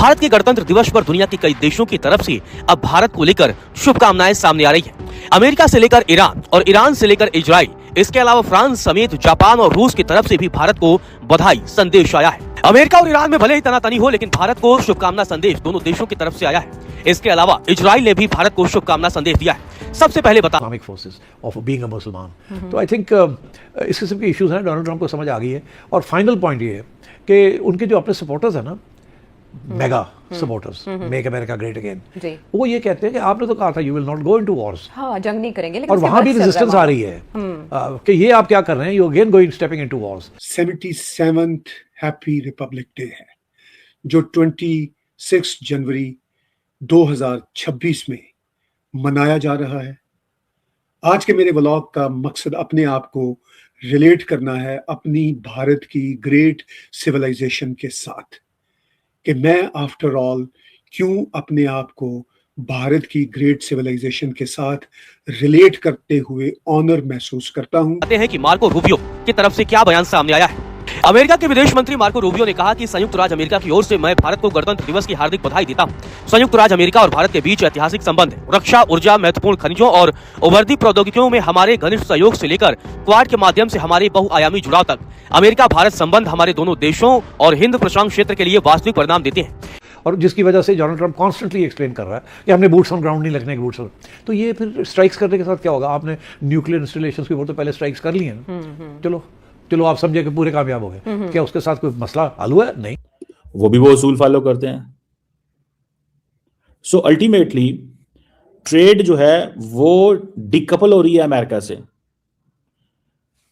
भारत के गणतंत्र दिवस पर दुनिया के कई देशों की तरफ से अब भारत को लेकर शुभकामनाएं सामने आ रही है। अमेरिका से लेकर ईरान और ईरान से लेकर इजराइल, इसके अलावा फ्रांस समेत जापान और रूस की तरफ से भी भारत को बधाई संदेश आया है। अमेरिका और ईरान में भले ही तनातनी हो, लेकिन भारत को शुभकामना संदेश दोनों देशों की तरफ से आया है। इसके अलावा इजराइल ने भी भारत को शुभकामना संदेश दिया है। सबसे पहले बता Islamic forces of being a मुसलमान। तो आई थिंक इस किस्म के इश्यूज हैं, डोनाल्ड ट्रंप को समझ आ गई है। और फाइनल पॉइंट ये है कि उनके जो अपने सपोर्टर्स हैं ना, mega supporters, make America great again, वो ये कहते हैं कि आपने तो कहा था you will not go into Wars, हाँ, जंग नहीं करेंगे, लेकिन और वहां भी रेजिस्टेंस आ रही है कि ये आप क्या कर रहे हैं, you again going stepping into Wars. 77th happy Republic day है जो 26 जनवरी 2026 में मनाया जा रहा है। आज के मेरे व्लॉग का मकसद अपने आप को रिलेट करना है अपनी भारत की ग्रेट सिविलाइजेशन के साथ, कि मैं आफ्टर ऑल क्यों अपने आप को भारत की ग्रेट सिविलाइजेशन के साथ रिलेट करते हुए ऑनर महसूस करता हूं। कहते हैं कि मार्को रूबियो की तरफ से क्या बयान सामने आया है। अमेरिका के विदेश मंत्री मार्को रूबियो ने कहा कि संयुक्त राज्य अमेरिका की ओर से मैं भारत को गणतंत्र दिवस की हार्दिक बधाई देता हूं। संयुक्त राज्य अमेरिका और भारत के बीच ऐतिहासिक संबंध है। रक्षा, ऊर्जा, महत्वपूर्ण खनिजों और उभरती प्रौद्योगिकियों में हमारे घनिष्ठ सहयोग से लेकर क्वाड के माध्यम से हमारे बहुआयामी जुड़ाव तक अमेरिका भारत संबंध हमारे दोनों देशों और हिंद प्रशांत क्षेत्र के लिए वास्तविक परिणाम देते हैं। और जिसकी वजह से डोनाल्ड ट्रंप कॉन्स्टेंटली एक्सप्लेन कर रहा है कि हमने बूट्स ऑन ग्राउंड नहीं लगने के बूट्स ऑन। तो ये फिर स्ट्राइक्स करने के साथ क्या होगा? आपने न्यूक्लियर इंस्टॉलेशंस के ऊपर तो पहले स्ट्राइक्स कर ली हैं, चलो आप समझे कि पूरे कामयाब हो गए। क्या उसके साथ कोई मसला हल हुआ है? नहीं, वो भी वो उसूल फॉलो करते हैं। सो अल्टीमेटली ट्रेड जो है वो डिकपल हो रही है अमेरिका से।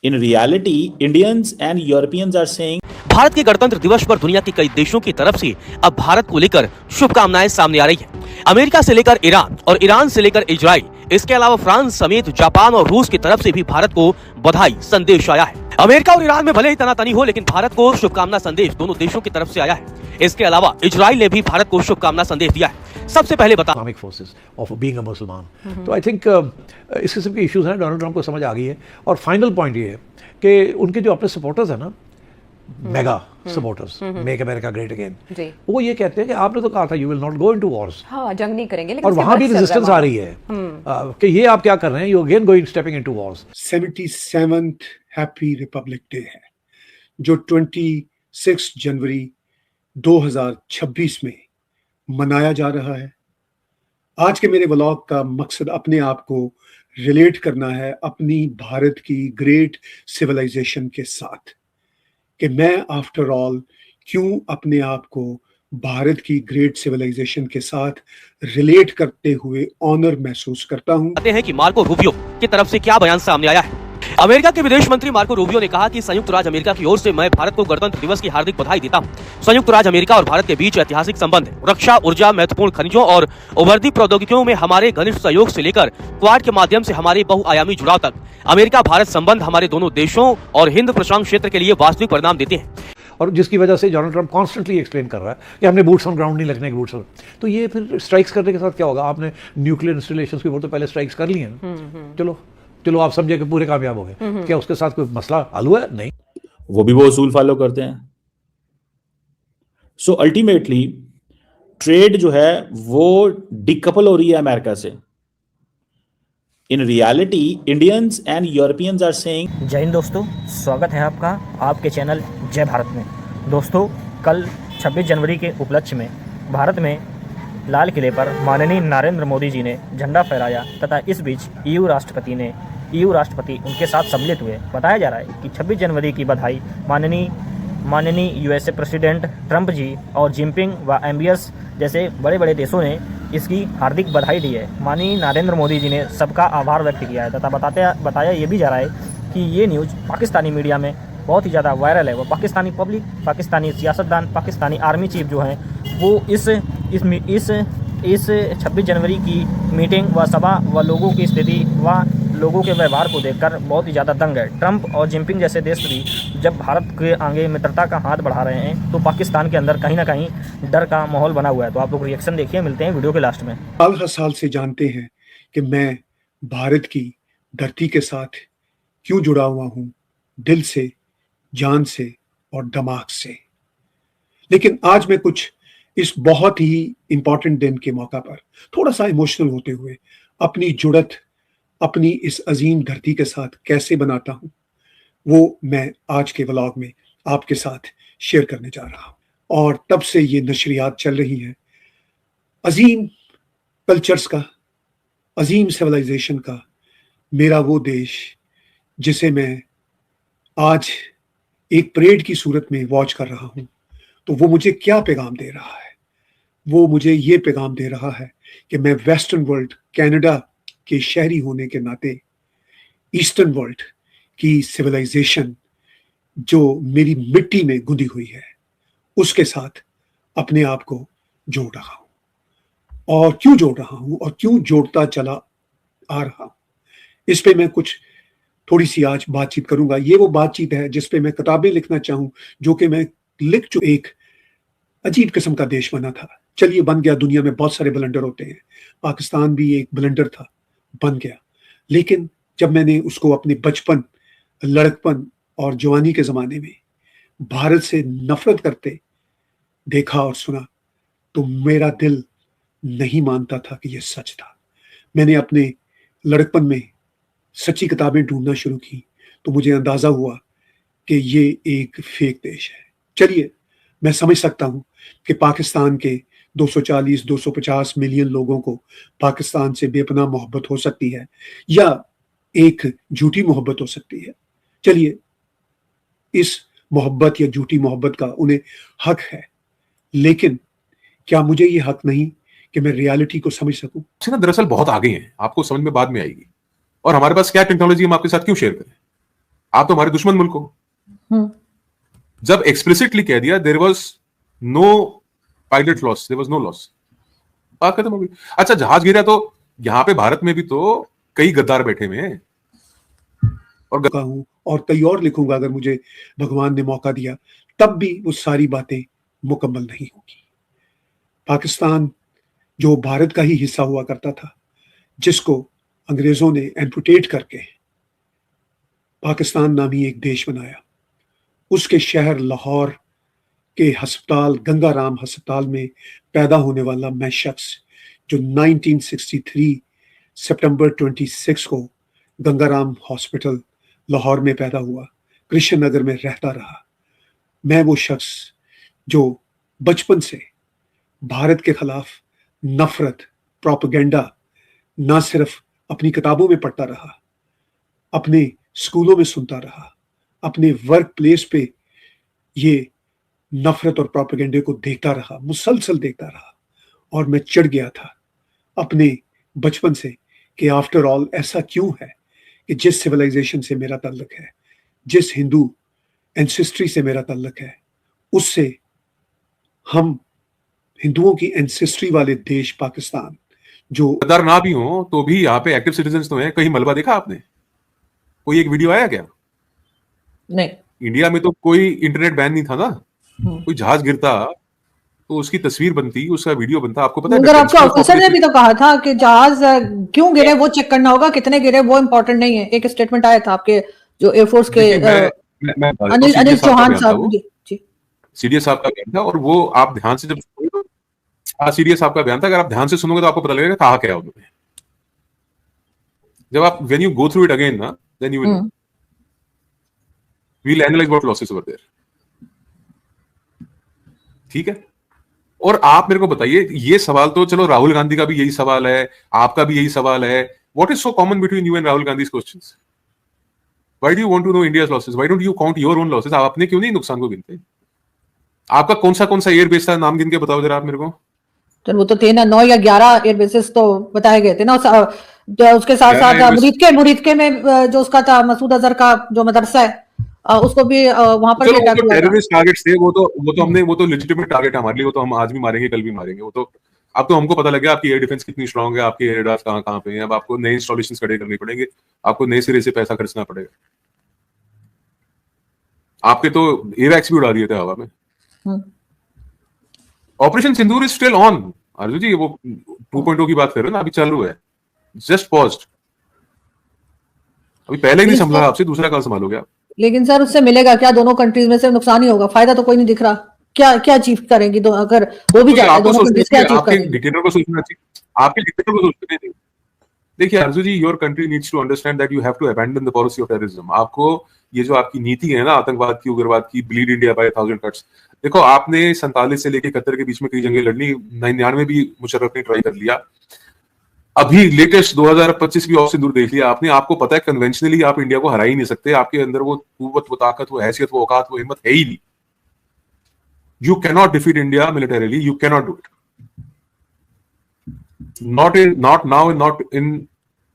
In reality Indians and Europeans are saying Bharat के गणतंत्र दिवस पर दुनिया के कई देशों की तरफ से अब भारत को लेकर शुभकामनाएं सामने आ रही है। अमेरिका से लेकर ईरान और ईरान से लेकर इजराइल, इसके अलावा फ्रांस समेत जापान और रूस की तरफ से भी भारत को बधाई संदेश आया है। अमेरिका और ईरान में भले ही तनातनी हो, लेकिन भारत को शुभकामना संदेश दोनों देशों की तरफ से आया है। इसके अलावा इजराइल ने भी भारत को शुभकामना संदेश दिया है। सबसे पहले बता Islamic forces of being a मुसलमान। तो आई थिंक इस किस्म के इश्यूज हैं, डोनाल्ड ट्रंप को समझ आ गई है। और फाइनल पॉइंट ये है कि उनके जो अपने सपोर्टर्स हैं ना, mega supporters, make America great again, वो ये कहते हैं कि आपने तो कहा था you will not go into Wars, हाँ, जंग नहीं करेंगे, लेकिन और वहां भी रेजिस्टेंस आ रही है कि ये आप क्या कर रहे हैं, you again going stepping into Wars. 77th happy Republic day है जो 26 जनवरी 2026 में मनाया जा रहा है। आज के मेरे व्लॉग का मकसद अपने आप को रिलेट करना है अपनी भारत की ग्रेट सिविलाइजेशन के साथ, कि मैं आफ्टर ऑल क्यों अपने आप को भारत की ग्रेट सिविलाइजेशन के साथ रिलेट करते हुए ऑनर महसूस करता हूं। कहते हैं कि मार्को रूबियो की तरफ से क्या बयान सामने आया है। अमेरिका के विदेश मंत्री मार्को रूबियो ने कहा कि संयुक्त राज्य अमेरिका की ओर से मैं भारत को गणतंत्र दिवस की हार्दिक बधाई देता हूं। संयुक्त राज्य अमेरिका और भारत के बीच ऐतिहासिक संबंध है। रक्षा, ऊर्जा, महत्वपूर्ण खनिजों और उभरती प्रौद्योगिकियों में हमारे घनिष्ठ सहयोग से लेकर क्वाड के माध्यम से हमारे बहुआयामी जुड़ाव तक अमेरिका भारत संबंध हमारे दोनों देशों और हिंद प्रशांत क्षेत्र के लिए वास्तविक परिणाम देते हैं। और जिसकी वजह से डोनाल्ड ट्रंप कॉन्स्टेंटली एक्सप्लेन कर रहा है कि हमने बूट्स ऑन ग्राउंड नहीं लगने के बूट्स ऑन। तो ये फिर स्ट्राइक्स करने के साथ क्या होगा? आपने न्यूक्लियर इंस्टॉलेशंस के ऊपर तो पहले स्ट्राइक्स कर ली हैं, चलो आप समझे कि पूरे कामयाब हो गए। क्या उसके साथ कोई मसला हल हुआ है? नहीं, वो भी वो उसूल फॉलो करते हैं। सो अल्टीमेटली ट्रेड जो है वो डिकपल हो रही है अमेरिका से। In reality Indians and Europeans are saying. जय हिंद दोस्तों, स्वागत है आपका आपके चैनल जय भारत में। दोस्तों, कल 26 जनवरी के उपलक्ष्य में भारत में लाल किले पर माननीय नरेंद्र मोदी जी ने झंडा फहराया तथा इस बीच ईयू राष्ट्रपति उनके साथ सम्मिलित हुए। बताया जा रहा है कि 26 जनवरी की बधाई माननीय यूएसए प्रेसिडेंट ट्रंप जी और जिनपिंग व एम्बियस जैसे बड़े बड़े देशों ने इसकी हार्दिक बधाई दी है। माननीय नरेंद्र मोदी जी ने सबका आभार व्यक्त किया है तथा बताया ये भी जा रहा है कि ये न्यूज़ पाकिस्तानी मीडिया में बहुत ही ज़्यादा वायरल है। वो पाकिस्तानी पब्लिक, पाकिस्तानी सियासतदान, पाकिस्तानी आर्मी चीफ जो हैं वो इस 26 जनवरी की मीटिंग व सभा व लोगों की स्थिति व लोगों के व्यवहार को देखकर बहुत ही ज़्यादा दंग है। ट्रंप और जिनपिंग जैसे देश भी जब भारत के आगे मित्रता का हाथ बढ़ा रहे हैं तो पाकिस्तान के अंदर कहीं ना कहीं डर का माहौल बना हुआ है। तो आप लोग रिएक्शन देखिए, मिलते हैं वीडियो के लास्ट में। साल हर साल से जानते हैं कि मैं भारत की धरती के साथ क्यों जुड़ा हुआ हूँ, दिल से, जान से और दिमाग से। लेकिन आज मैं कुछ इस बहुत ही इंपॉर्टेंट दिन के मौका पर थोड़ा सा इमोशनल होते हुए अपनी जुड़त अपनी इस अजीम धरती के साथ कैसे बनाता हूं, वो मैं आज के व्लॉग में आपके साथ शेयर करने जा रहा हूं। और तब से ये नशरियात चल रही हैं अजीम कल्चर्स का, अजीम सिविलाइजेशन का, मेरा वो देश जिसे मैं आज एक परेड की सूरत में वॉच कर रहा हूं, तो वो मुझे क्या पैगाम दे रहा है? वो मुझे ये पैगाम दे रहा है कि मैं वेस्टर्न वर्ल्ड कनाडा के शहरी होने के नाते ईस्टर्न वर्ल्ड की सिविलाइजेशन जो मेरी मिट्टी में गुंदी हुई है उसके साथ अपने आप को जोड़ रहा हूं। और क्यों जोड़ रहा हूं और क्यों जोड़ता चला आ रहा हूं, इस पे मैं कुछ थोड़ी सी आज बातचीत करूंगा। ये वो बातचीत है जिस पे मैं किताबें लिखना चाहूं, जो कि मैं लिख चुका। एक अजीब किस्म का देश बना था, चलिए बन गया। दुनिया में बहुत सारे ब्लंडर होते हैं, पाकिस्तान भी एक ब्लंडर था, बन गया। लेकिन जब मैंने उसको अपने बचपन, लड़कपन और जवानी के जमाने में भारत से नफरत करते देखा और सुना, तो मेरा दिल नहीं मानता था कि यह सच था। मैंने अपने लड़कपन में सच्ची किताबें ढूंढना शुरू की, तो मुझे अंदाजा हुआ कि ये एक फेक देश है। चलिए, मैं समझ सकता हूं कि पाकिस्तान के 240-250 मिलियन लोगों को पाकिस्तान से बेपनाह मोहब्बत हो सकती है या एक झूठी मोहब्बत हो सकती है। चलिए, इस मोहब्बत या झूठी मोहब्बत का उन्हें हक है, लेकिन क्या मुझे ये हक नहीं कि मैं रियलिटी को समझ सकूं? ना दरअसल बहुत आगे हैं, आपको समझ में बाद में आएगी। और हमारे पास क्या टेक्नोलॉजी, हम आपके साथ क्यों शेयर करें? आप तो हमारे दुश्मन मुल्क हो। जब एक्सप्लिसिटली कह दिया there was no pilot loss, there was no loss, बात खत्म हो गई। अच्छा, जहाज गिरा तो यहां पे भारत में भी तो कई गद्दार बैठे हुए हैं और कई और लिखूंगा अगर मुझे भगवान ने मौका दिया, तब भी वो सारी बातें मुकम्मल नहीं होगी। पाकिस्तान जो भारत का ही हिस्सा हुआ करता था, जिसको अंग्रेजों ने एम्पुटेट करके पाकिस्तान नामी एक देश बनाया, उसके शहर लाहौर के अस्पताल गंगाराम अस्पताल में पैदा होने वाला मैं शख्स, जो 1963 सितंबर 26 को गंगाराम हॉस्पिटल लाहौर में पैदा हुआ, कृष्ण नगर में रहता रहा। मैं वो शख्स जो बचपन से भारत के खिलाफ नफरत, प्रोपेगेंडा ना सिर्फ अपनी किताबों में पढ़ता रहा, अपने स्कूलों में सुनता रहा, अपने वर्क प्लेस पे ये नफरत और प्रोपेगेंडे को देखता रहा, मुसलसल देखता रहा। और मैं चिढ़ गया था अपने बचपन से कि आफ्टर ऑल ऐसा क्यों है कि जिस सिविलाइजेशन से मेरा ताल्लुक है, जिस हिंदू एंसेस्ट्री से मेरा ताल्लुक है, उससे हम हिंदुओं की एंसेस्ट्री वाले देश पाकिस्तान, जो गद्दार ना भी हो तो भी यहाँ पे एक्टिव सिटीजन्स तो हैं। कहीं मलबा देखा आपने? कोई एक वीडियो आया क्या? नहीं। इंडिया में तो कोई इंटरनेट बैन नहीं था ना, कोई जहाज गिरता तो उसकी तस्वीर बनती, उसका वीडियो बनता। आपको पता है, मगर आपके ऑफिसर ने भी तो कहा था कि जहाज क्यों गिरे वो चेक करना होगा, कितने गिरे वो इम्पोर्टेंट नहीं है। एक स्टेटमेंट आया था आपके जो एयरफोर्स के अनिल चौहान साहब जी, सीडीएस साहब का बयान था। और वो आप ध्यान से जब सीडीएस साहब का बयान था, अगर आप ध्यान से सुनोगे तो आपको पता लगेगा कहा क्या उन्होंने। जब आप when you go through it again ना, then you will know, we will analyse what losses were there. ठीक है? और आप मेरे को बताइए, ये सवाल तो चलो राहुल गांधी का भी यही सवाल है, आपका भी यही सवाल है, what is so common between you and Rahul Gandhi's questions? Why do you want to know India's losses? Why don't you count your own losses? आप अपने क्यों नहीं नुकसान को गिनते? आपका कौन सा एयर बेस था, नाम गिन के बताओ जरा आप मेरे को। तो वो तो थे ना 9 या 11 एयर बेसिस तो बताए गए थे ना। उसके साथ साथ मुरीदके में जो उसका था मसूद अजहर का जो मदरसा है, उसको भी वहां पर टेररिस्ट टारगेट्स थे। वो तो हमने, वो तो लेजिटिमेट टारगेट है हमारे लिए। वो तो हम आज भी मारेंगे, कल भी मारेंगे। वो तो अब तो हमको पता लग गया आपकी एयर डिफेंस कितनी स्ट्रांग है, आपके एयर डार्स कहां पे हैं। अब आपको नए इंस्टॉलेशंस खड़े करने पड़ेंगे, आपको नए सिरे से पैसा खर्चना पड़ेगा। आपके तो एवैक्स भी उड़ा दिए थे हवा में। Operation Sindoor is still on. Arjun ji, वो 2.0 की बात कर रहे हो ना, अभी चालू है, जस्ट पॉज्ड। अभी पहले ही नहीं संभाला आपसे, दूसरा कल संभालोगे आप? लेकिन सर उससे मिलेगा क्या? दोनों कंट्रीज में से नुकसान ही होगा, फायदा तो कोई नहीं दिख रहा। क्या क्या अचीव करेंगी? तो अगर वो भी जाता है आपको दोनों सोचना कंट्रीज क्या चाहिए, अचीव आपके करेंगी? डिक्टेटर को सोचना चाहिए, आपके डिक्टेटर को सोचना चाहिए। देखिए Arju ji, your country needs to understand that you have to abandon the policy of terrorism. आपको ये जो आपकी नीति है ना आतंकवाद की, उग्रवाद की, ब्लीड इंडिया बाय 1000 कट्स, देखो आपने 47 से लेके 71 के बीच में कई जंगें लड़नी, 99 भी मुशर्रफ ने ट्राई कर लिया, अभी लेटेस्ट 2025 भी और से दूर देख लिया आपने। आपको पता है कन्वेंशनली आप इंडिया को हरा ही नहीं सकते, आपके अंदर वो कुव्वत, वो ताकत, वो हैसियत, वो औकात, वो हिम्मत है ही नहीं। You cannot defeat India militarily. You cannot do it. Not now and not in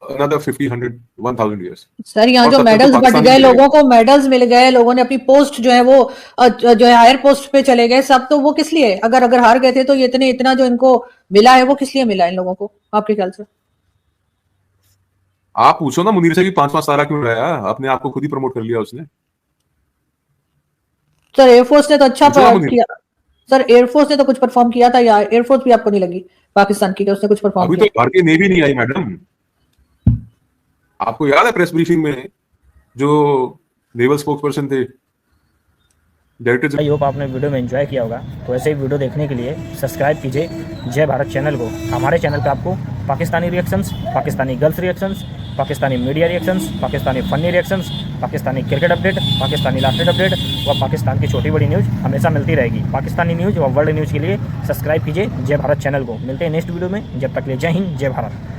another 50, 100, 1000 years. Sir यहाँ और जो तब तक तो मेडल्स बट पाकिस्तान गए, भी लोगों को मेडल्स मिल गए, लोगों ने अपनी पोस्ट जो है वो जो है हायर पोस्ट पे चले गए सब, तो वो किस लिए? अगर हार गए थे तो ये इतना जो इनको मिला है वो किस लिए मिला इन लोगों को आपके ख्याल से? आप पूछो ना मुनीर से भी 5-5 तारा क्यों लाया, अपने आप को खुद ही प्रमोट कर लिया उसने। सर एयरफोर्स ने तो अच्छा पूछो ना मुनीर। किया। सर एयरफोर्स ने तो कुछ परफॉर्म किया था, या एयरफोर्स भी आपको नहीं लगी पाकिस्तान की कि उसने कुछ परफॉर्म अभी किया? तो भारतीय नेवी नहीं आई मैडम। आपको याद है प्रेस ब्रीफिंग में जो नेवल स्पोक्सपर्सन थे, डायरेक्टर, आई होप आपने वीडियो में एंजॉय किया होगा। तो ऐसे ही वीडियो देखने के लिए सब्सक्राइब कीजिए जय भारत चैनल को। हमारे चैनल पे आपको Pakistani reactions, Pakistani girls reactions, Pakistani media reactions, Pakistani funny reactions, Pakistani cricket update, Pakistani last update व पाकिस्तान की छोटी बड़ी न्यूज़ हमेशा मिलती रहेगी। पाकिस्तानी न्यूज़ व वर्ल्ड न्यूज़ के लिए सब्सक्राइब कीजिए जय भारत चैनल को। मिलते हैं नेक्स्ट वीडियो में, जब तक के लिए जय हिंद, जय भारत।